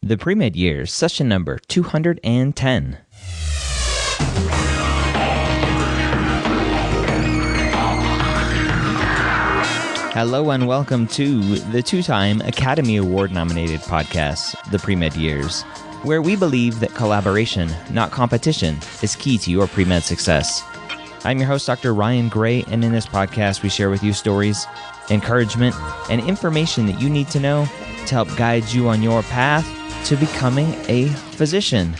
The Pre-Med Years, session number 210. Hello and welcome to the two-time Academy Award-nominated podcast, The Pre-Med Years, where we believe that collaboration, not competition, is key to your pre-med success. I'm your host, Dr. Ryan Gray, and in this podcast, we share with you stories, encouragement, and information that you need to know to help guide you on your path to becoming a physician.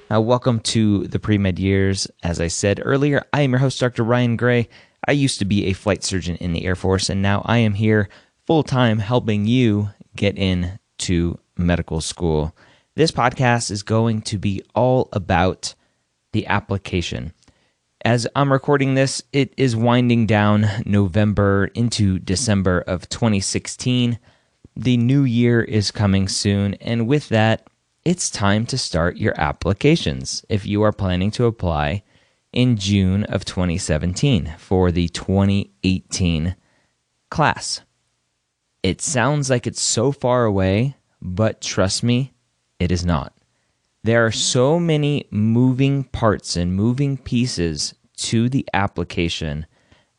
Welcome to the Pre-Med Years. As I said earlier, I am your host, Dr. Ryan Gray. I used to be a flight surgeon in the Air Force, and now I am here full-time helping you get into medical school. This podcast is going to be all about the application. As I'm recording this, it is winding down November into December of 2016. The new year is coming soon, and with that, it's time to start your applications if you are planning to apply in June of 2017 for the 2018 class. It sounds like it's so far away, but trust me, it is not. There are so many moving parts and moving pieces to the application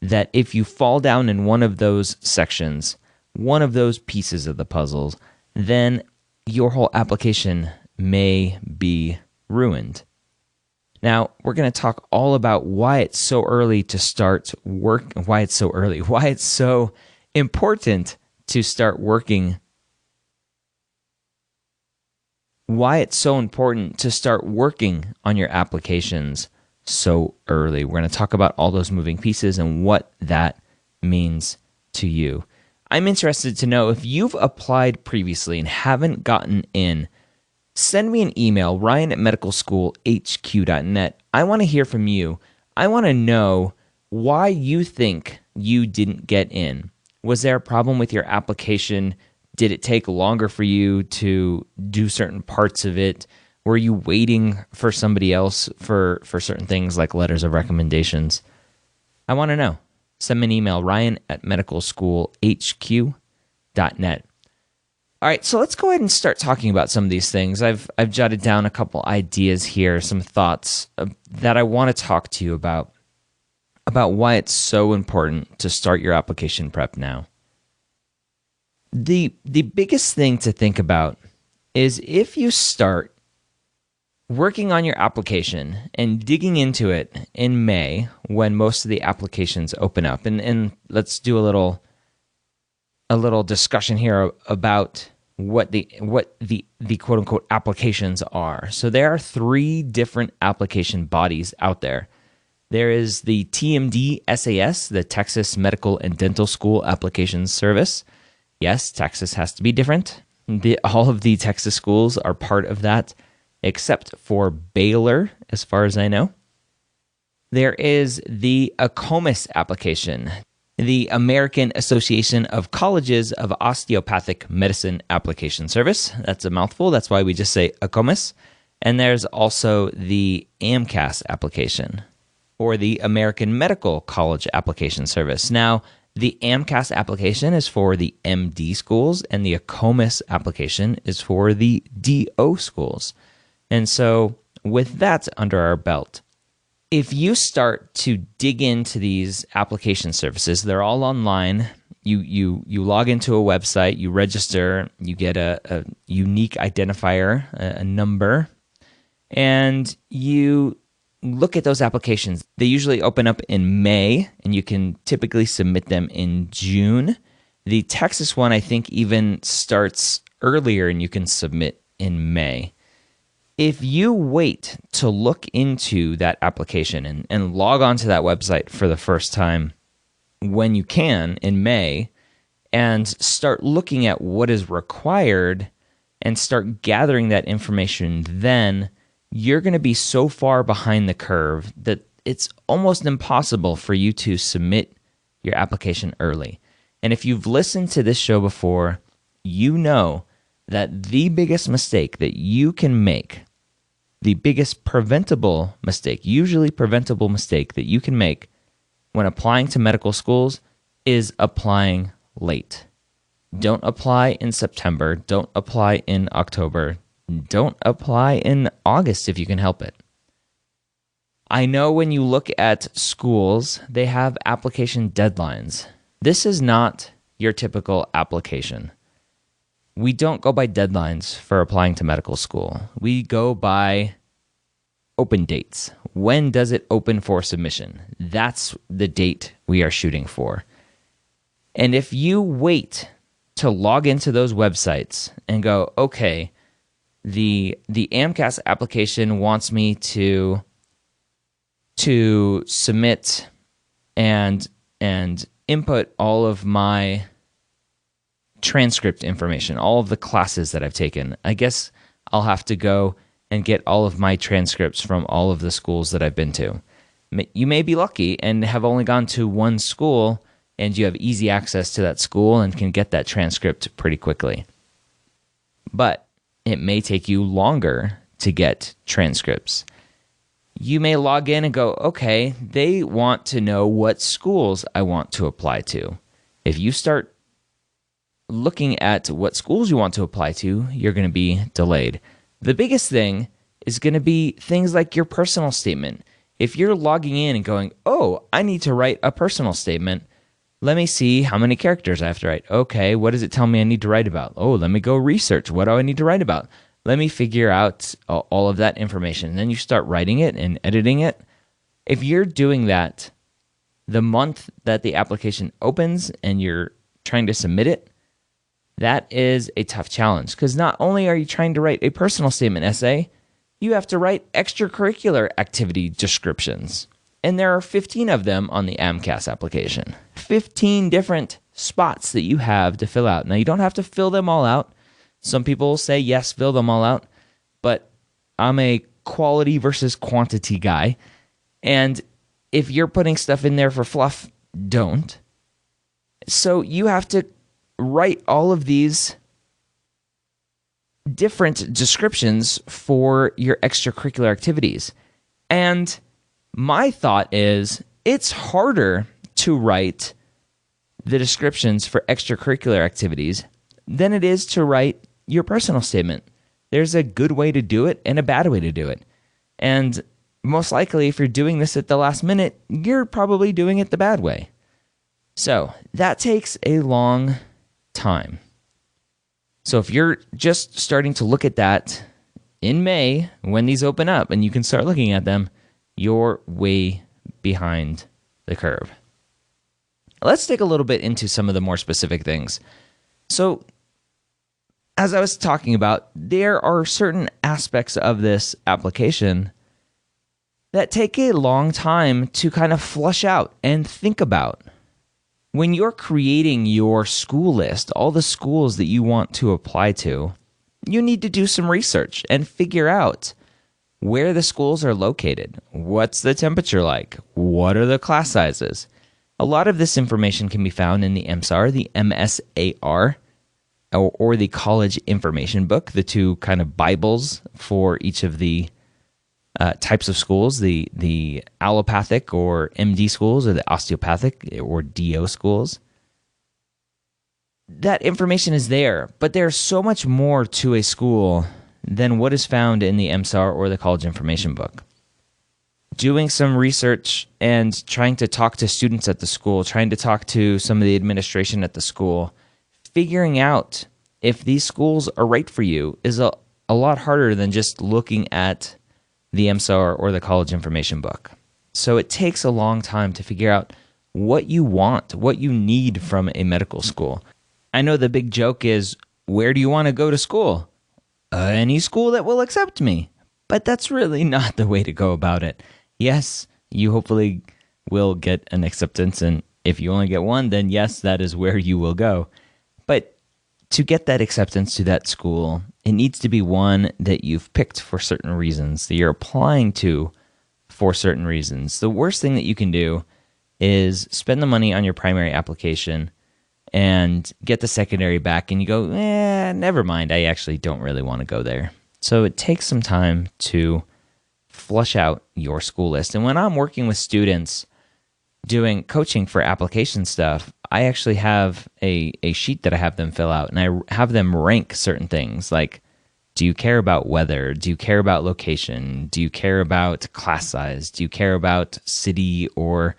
that if you fall down in one of those sections, one of those pieces of the puzzles, then your whole application may be ruined. Now, we're going to talk all about why it's so early to start work, why it's so important to start working, why it's so important to start working on your applications so early. We're going to talk about all those moving pieces and what that means to you. I'm interested to know if you've applied previously and haven't gotten in. Send me an email, ryan@medicalschoolhq.net. I want to hear from you. I want to know why you think you didn't get in. Was there a problem with your application? Did it take longer for you to do certain parts of it? Were you waiting for somebody else for certain things like letters of recommendations? I want to know. Send me an email, ryan@medicalschoolhq.net. All right, so let's go ahead and start talking about some of these things. I've jotted down a couple ideas here, some thoughts that I want to talk to you about why it's so important to start your application prep now. The biggest thing to think about is if you start working on your application and digging into it in May when most of the applications open up, and let's do a little discussion here about what the quote unquote applications are. So there are 3 different application bodies out there. There is the TMD SAS, the Texas Medical and Dental School Applications Service. Yes, Texas has to be different. All of the Texas schools are part of that, except for Baylor, as far as I know. There is the AACOMAS application, the American Association of Colleges of Osteopathic Medicine Application Service. That's a mouthful. That's why we just say AACOMAS. And there's also the AMCAS application, or the American Medical College Application Service. Now, the AMCAS application is for the MD schools, and the AACOMAS application is for the DO schools. And so with that under our belt, if you start to dig into these application services, they're all online. You log into a website, you register, you get a unique identifier, a number, and you look at those applications. They usually open up in May, and you can typically submit them in June. The Texas one, I think, even starts earlier, and you can submit in May. If you wait to look into that application and log onto that website for the first time when you can in May and start looking at what is required and start gathering that information, then you're going to be so far behind the curve that it's almost impossible for you to submit your application early. And if you've listened to this show before, you know that the biggest mistake that you can make, the biggest preventable mistake, usually preventable mistake that you can make when applying to medical schools is applying late. Don't apply in September. Don't apply in October. Don't apply in August if you can help it. I know when you look at schools, they have application deadlines. This is not your typical application. We don't go by deadlines for applying to medical school. We go by open dates. When does it open for submission? That's the date we are shooting for. And if you wait to log into those websites and go, okay, the AMCAS application wants me to submit and input all of my transcript information, all of the classes that I've taken. I guess I'll have to go and get all of my transcripts from all of the schools that I've been to. You may be lucky and have only gone to one school, and you have easy access to that school and can get that transcript pretty quickly. But it may take you longer to get transcripts. You may log in and go, okay, they want to know what schools I want to apply to. If you start looking at what schools you want to apply to, you're going to be delayed. The biggest thing is going to be things like your personal statement. If you're logging in and going, oh, I need to write a personal statement, let me see how many characters I have to write. Okay, what does it tell me I need to write about? Oh, let me go research. What do I need to write about? Let me figure out all of that information. And then you start writing it and editing it. If you're doing that the month that the application opens and you're trying to submit it, that is a tough challenge, because not only are you trying to write a personal statement essay, you have to write extracurricular activity descriptions. And there are 15 of them on the AMCAS application. 15 different spots that you have to fill out. Now, you don't have to fill them all out. Some people say, yes, fill them all out. But I'm a quality versus quantity guy. And if you're putting stuff in there for fluff, don't. So you have to write all of these different descriptions for your extracurricular activities. And my thought is it's harder to write the descriptions for extracurricular activities than it is to write your personal statement. There's a good way to do it and a bad way to do it. And most likely, if you're doing this at the last minute, you're probably doing it the bad way. So that takes a long time. So if you're just starting to look at that in May, when these open up and you can start looking at them, you're way behind the curve. Let's dig a little bit into some of the more specific things. So as I was talking about, there are certain aspects of this application that take a long time to kind of flush out and think about. When you're creating your school list, all the schools that you want to apply to, you need to do some research and figure out where the schools are located. What's the temperature like? What are the class sizes? A lot of this information can be found in the MSAR, the MSAR, or the College Information Book, the two kind of Bibles for each of the types of schools, the allopathic or MD schools, or the osteopathic or DO schools. That information is there, but there's so much more to a school than what is found in the MSAR or the College Information Book. Doing some research and trying to talk to students at the school, trying to talk to some of the administration at the school, figuring out if these schools are right for you is a lot harder than just looking at the MSAR or the College Information Book. So it takes a long time to figure out what you want, what you need from a medical school. I know the big joke is, where do you want to go to school? Any school that will accept me. But that's really not the way to go about it. Yes, you hopefully will get an acceptance, and if you only get one, then yes, that is where you will go. But to get that acceptance to that school, it needs to be one that you've picked for certain reasons, that you're applying to for certain reasons. The worst thing that you can do is spend the money on your primary application and get the secondary back, and you go, never mind, I actually don't really want to go there. So it takes some time to flush out your school list. And when I'm working with students, doing coaching for application stuff, I actually have a sheet that I have them fill out, and I have them rank certain things like, do you care about weather? Do you care about location? Do you care about class size? Do you care about city or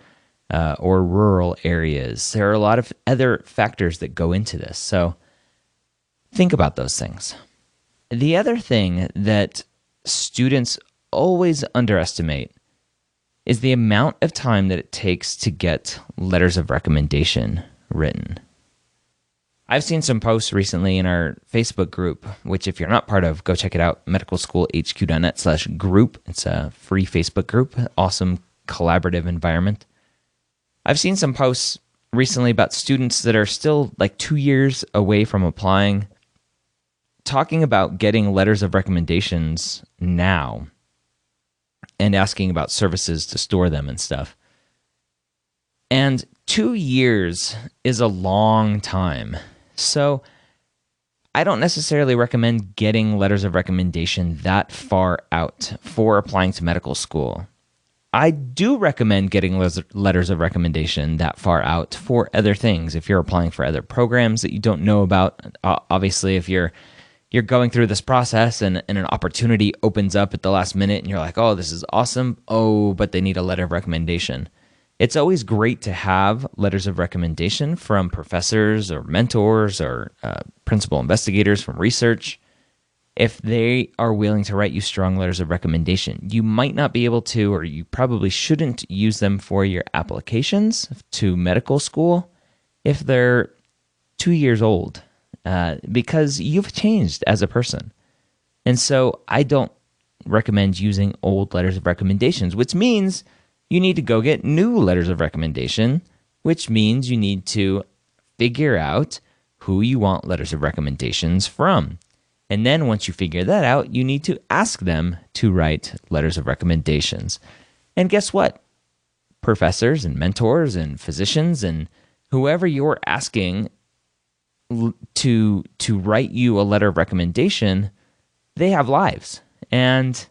rural areas? There are a lot of other factors that go into this. So think about those things. The other thing that students always underestimate is the amount of time that it takes to get letters of recommendation written. I've seen some posts recently in our Facebook group, which if you're not part of, go check it out, medicalschoolhq.net/group. It's a free Facebook group, awesome collaborative environment. I've seen some posts recently about students that are still like 2 years away from applying, talking about getting letters of recommendations now and asking about services to store them and stuff. And 2 years is a long time. So I don't necessarily recommend getting letters of recommendation that far out for applying to medical school. I do recommend getting letters of recommendation that far out for other things. If you're applying for other programs that you don't know about, obviously if you're going through this process and an opportunity opens up at the last minute and you're like, oh, this is awesome. Oh, but they need a letter of recommendation. It's always great to have letters of recommendation from professors or mentors or principal investigators from research. If they are willing to write you strong letters of recommendation, you might not be able to, or you probably shouldn't use them for your applications to medical school if they're 2 years old, because you've changed as a person. And so I don't recommend using old letters of recommendations, which means you need to go get new letters of recommendation, which means you need to figure out who you want letters of recommendations from. And then once you figure that out, you need to ask them to write letters of recommendations. And guess what? Professors and mentors and physicians and whoever you're asking to write you a letter of recommendation, they have lives. And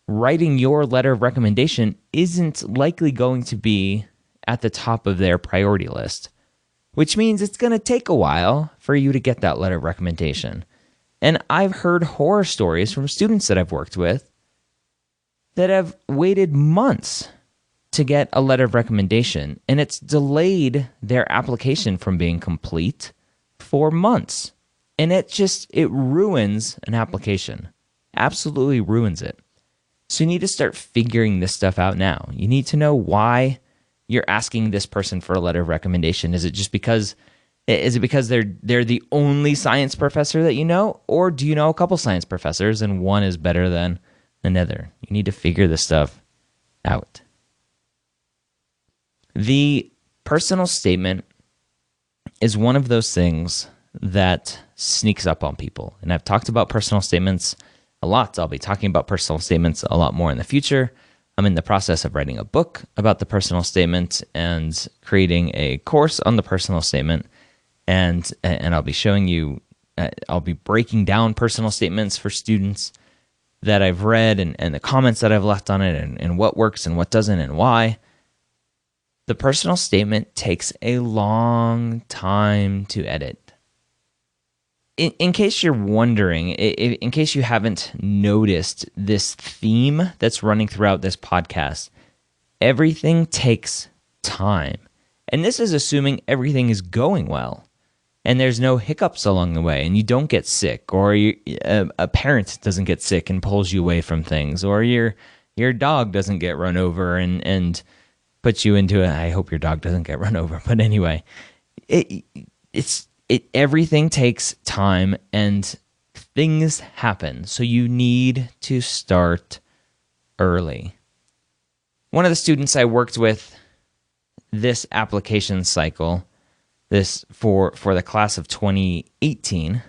writing your letter of recommendation isn't likely going to be at the top of their priority list, which means it's going to take a while for you to get that letter of recommendation. And I've heard horror stories from students that I've worked with that have waited months to get a letter of recommendation, and it's delayed their application from being complete for months. And it ruins an application. Absolutely ruins it. So you need to start figuring this stuff out now. You need to know why you're asking this person for a letter of recommendation. Is it because they're the only science professor that you know? Or do you know a couple science professors and one is better than another? You need to figure this stuff out. The personal statement is one of those things that sneaks up on people. And I've talked about personal statements a lot. I'll be talking about personal statements a lot more in the future. I'm in the process of writing a book about the personal statement and creating a course on the personal statement. And I'll be showing you, I'll be breaking down personal statements for students that I've read and the comments that I've left on it and what works and what doesn't and why. The personal statement takes a long time to edit. In case you're wondering, in case you haven't noticed this theme that's running throughout this podcast, everything takes time. And this is assuming everything is going well and there's no hiccups along the way and you don't get sick, or a parent doesn't get sick and pulls you away from things, or your dog doesn't get run over and puts you into I hope your dog doesn't get run over. But anyway, everything takes time and things happen. So you need to start early. One of the students I worked with this application cycle, this for the class of 2017,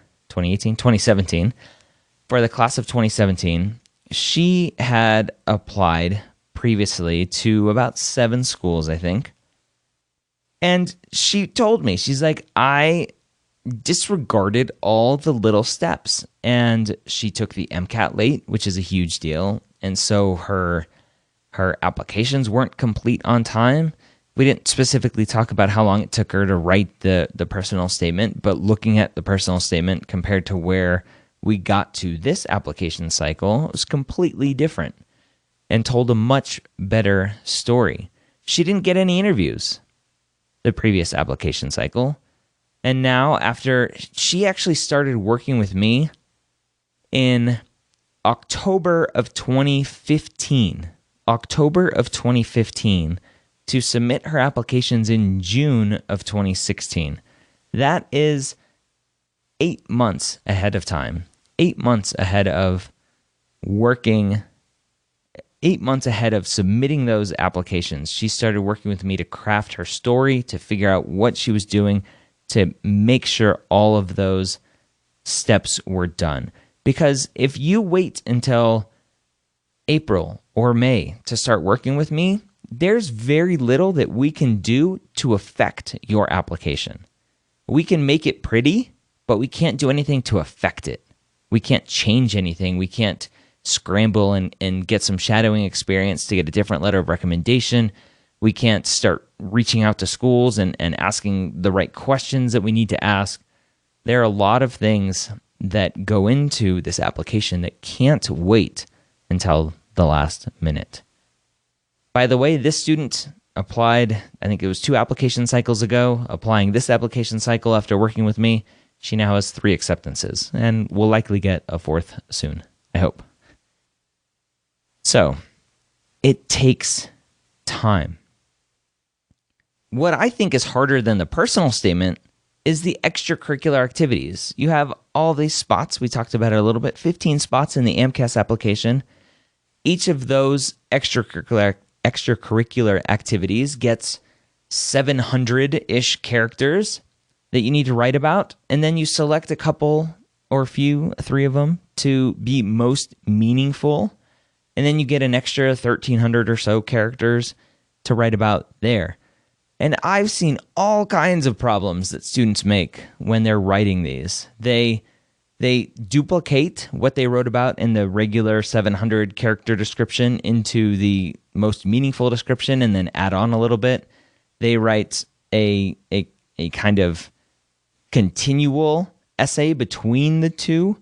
for the class of 2017, she had applied previously to about 7 schools, I think. And she told me, she's like, I disregarded all the little steps, and she took the MCAT late, which is a huge deal. And so her applications weren't complete on time. We didn't specifically talk about how long it took her to write the personal statement, but looking at the personal statement compared to where we got to this application cycle, it was completely different and told a much better story. She didn't get any interviews the previous application cycle. And now, after she actually started working with me in October of 2015, to submit her applications in June of 2016. That is 8 months ahead of time. 8 months ahead of working, 8 months ahead of submitting those applications. She started working with me to craft her story, to figure out what she was doing, to make sure all of those steps were done. Because if you wait until April or May to start working with me, there's very little that we can do to affect your application. We can make it pretty, but we can't do anything to affect it. We can't change anything. We can't scramble and get some shadowing experience to get a different letter of recommendation. We can't start reaching out to schools and asking the right questions that we need to ask. There are a lot of things that go into this application that can't wait until the last minute. By the way, this student applied, I think it was 2 application cycles ago, applying this application cycle after working with me. She now has 3 acceptances and will likely get a 4th soon, I hope. So, it takes time. What I think is harder than the personal statement is the extracurricular activities. You have all these spots, we talked about it a little bit, 15 spots in the AMCAS application. Each of those extracurricular activities gets 700-ish characters that you need to write about, and then you select a couple or a few, 3 of them, to be most meaningful, and then you get an extra 1,300 or so characters to write about there. And I've seen all kinds of problems that students make when they're writing these. They duplicate what they wrote about in the regular 700 character description into the most meaningful description and then add on a little bit. They write a kind of continual essay between the two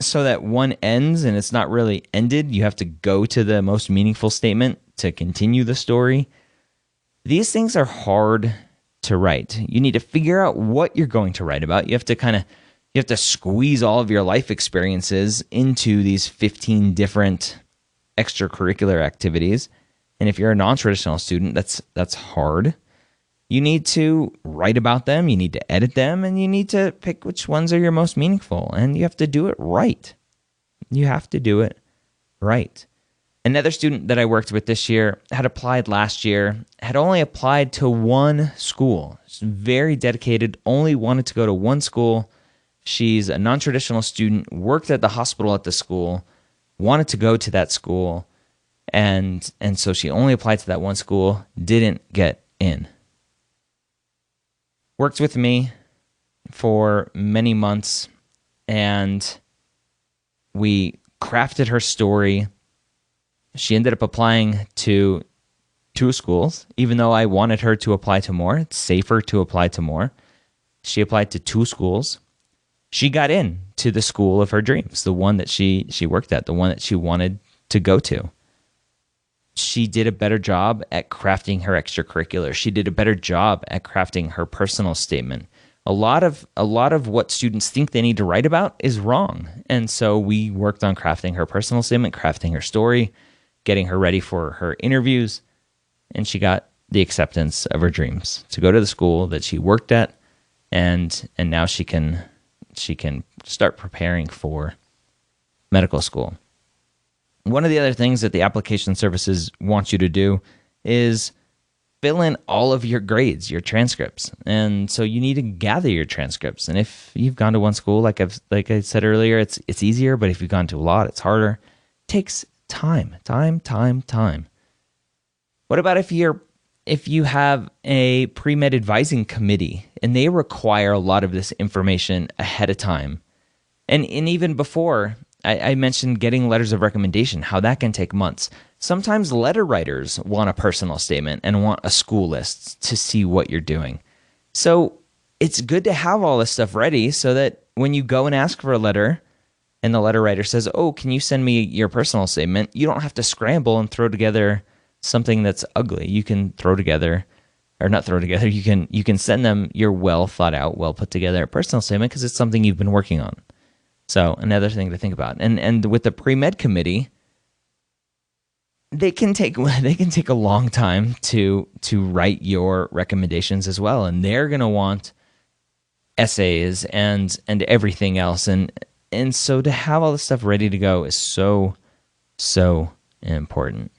so that one ends and it's not really ended. You have to go to the most meaningful statement to continue the story. These things are hard to write. You need to figure out what you're going to write about. You have to squeeze all of your life experiences into these 15 different extracurricular activities. And if you're a non-traditional student, that's hard. You need to write about them, you need to edit them, and you need to pick which ones are your most meaningful. And you have to do it right. You have to do it right. Another student that I worked with this year had applied last year, had only applied to one school. She's very dedicated, only wanted to go to one school. She's a non-traditional student, worked at the hospital at the school, wanted to go to that school, and so she only applied to that one school, didn't get in. Worked with me for many months, and we crafted her story. She ended up applying to 2 schools, even though I wanted her to apply to more. It's safer to apply to more. She applied to 2 schools. She got in to the school of her dreams, the one that she worked at, the one that she wanted to go to. She did a better job at crafting her extracurricular. She did a better job at crafting her personal statement. A lot of what students think they need to write about is wrong. And so we worked on crafting her personal statement, crafting her story, getting her ready for her interviews, and she got the acceptance of her dreams to go to the school that she worked at, and now she can start preparing for medical school. One of the other things that the application services want you to do is fill in all of your grades, your transcripts. And so you need to gather your transcripts. And if you've gone to one school, like I said earlier, it's easier, but if you've gone to a lot, it's harder. It takes time. What about if you have a pre-med advising committee and they require a lot of this information ahead of time? And even before I mentioned getting letters of recommendation, how that can take months. Sometimes letter writers want a personal statement and want a school list to see what you're doing. So it's good to have all this stuff ready so that when you go and ask for a letter and the letter writer says, oh, can you send me your personal statement? You don't have to scramble and throw together something that's ugly. You can throw together, or not throw together, you can send them your well thought out, well put together personal statement because it's something you've been working on. So another thing to think about. And with the pre-med committee, they can take a long time to write your recommendations as well, and they're going to want essays and everything else, and so to have all this stuff ready to go is so important.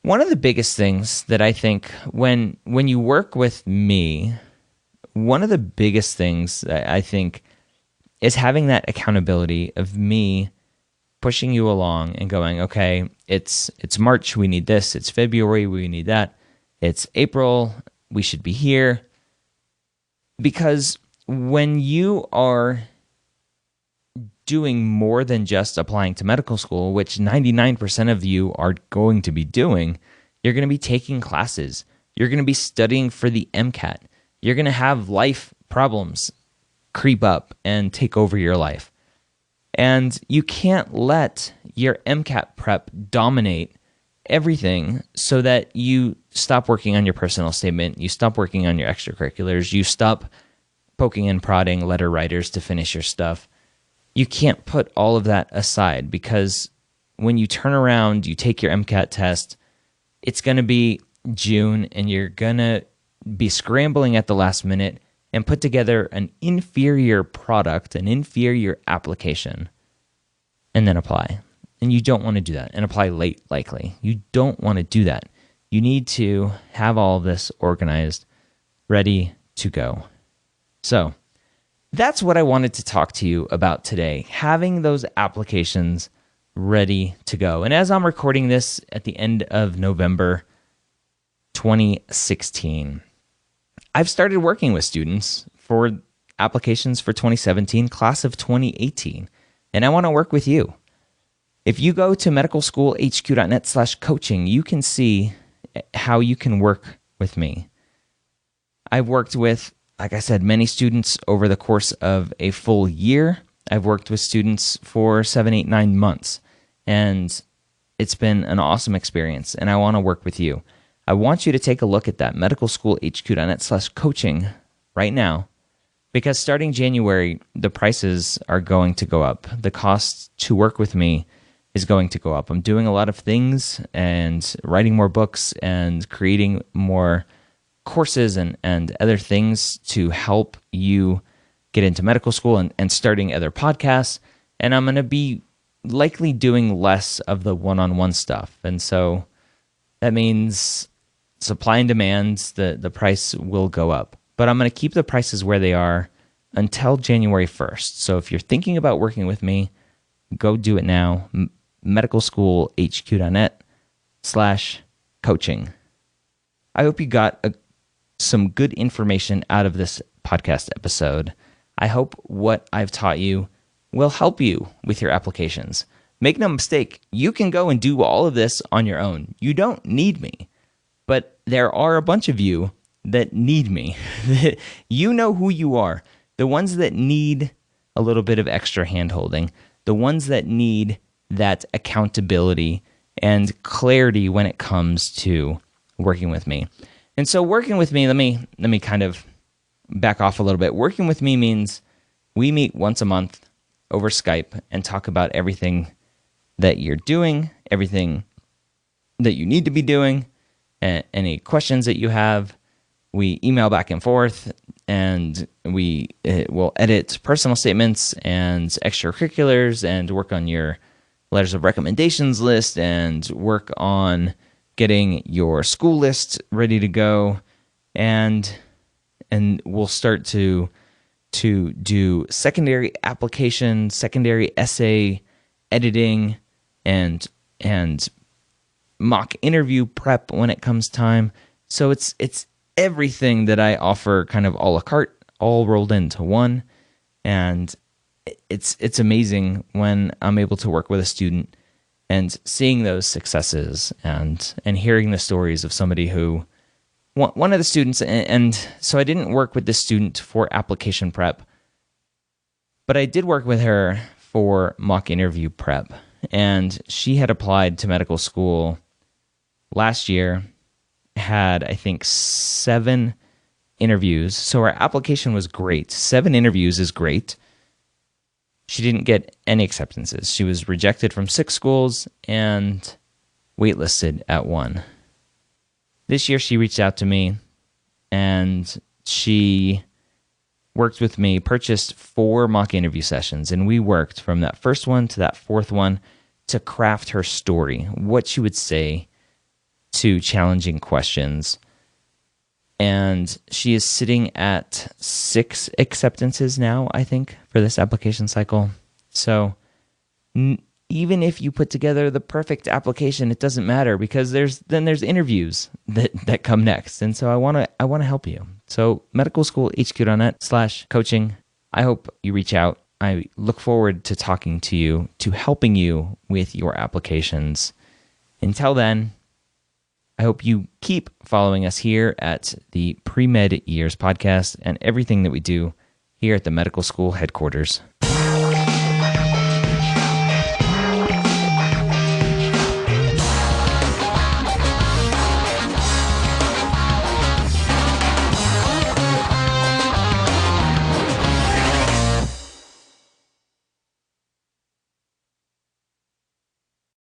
One of the biggest things that I think when you work with me, one of the biggest things that I think is having that accountability of me pushing you along and going, okay, it's March, we need this. It's February, we need that. It's April, we should be here. Because when you are doing more than just applying to medical school, which 99% of you are going to be doing, you're going to be taking classes. You're going to be studying for the MCAT. You're going to have life problems creep up and take over your life. And you can't let your MCAT prep dominate everything so that you stop working on your personal statement, you stop working on your extracurriculars, you stop poking and prodding letter writers to finish your stuff. You can't put all of that aside, because when you turn around, you take your MCAT test, it's going to be June and you're going to be scrambling at the last minute and put together an inferior product, an inferior application, and then apply. And you don't want to do that, and apply late, likely. You don't want to do that. You need to have all of this organized, ready to go. So that's what I wanted to talk to you about today, having those applications ready to go. And as I'm recording this at the end of November 2016, I've started working with students for applications for 2017, class of 2018, and I want to work with you. If you go to medicalschoolhq.net/coaching, you can see how you can work with me. I've worked with, like I said, many students over the course of a full year. I've worked with students for 7, 8, 9 months, and it's been an awesome experience, and I want to work with you. I want you to take a look at that, medicalschoolhq.net/coaching right now, because starting January, the prices are going to go up. The cost to work with me is going to go up. I'm doing a lot of things and writing more books and creating more courses and other things to help you get into medical school and starting other podcasts. And I'm going to be likely doing less of the one-on-one stuff. And so that means supply and demand, the price will go up. But I'm going to keep the prices where they are until January 1st. So if you're thinking about working with me, go do it now. medicalschoolhq.net/coaching. I hope you got some good information out of this podcast episode. I hope what I've taught you will help you with your applications. Make no mistake, you can go and do all of this on your own. You don't need me. But there are a bunch of you that need me. You know who you are. The ones that need a little bit of extra hand-holding. The ones that need that accountability and clarity when it comes to working with me. And so working with me, let me kind of back off a little bit. Working with me means we meet once a month over Skype and talk about everything that you're doing, everything that you need to be doing, any questions that you have. We email back and forth, and we will edit personal statements and extracurriculars and work on your letters of recommendations list and work on getting your school list ready to go. And we'll start to do secondary application, secondary essay editing, and mock interview prep when it comes time. So it's everything that I offer kind of a la carte, all rolled into one. And it's amazing when I'm able to work with a student and seeing those successes and hearing the stories of somebody who one of the students, and so I didn't work with this student for application prep, but I did work with her for mock interview prep. And she had applied to medical school last year, had, I think, 7 interviews. So her application was great. 7 interviews is great. She didn't get any acceptances. She was rejected from 6 schools and waitlisted at 1. This year she reached out to me and she worked with me, purchased 4 mock interview sessions, and we worked from that first one to that 4th one to craft her story, what she would say to challenging questions. And she is sitting at 6 acceptances now, I think, for this application cycle. So even if you put together the perfect application, it doesn't matter because there's interviews that come next. And so I want to help you. So medicalschoolhq.net/coaching. I hope you reach out. I look forward to talking to you, to helping you with your applications. Until then, I hope you keep following us here at the Pre-Med Years podcast and everything that we do here at the medical school headquarters.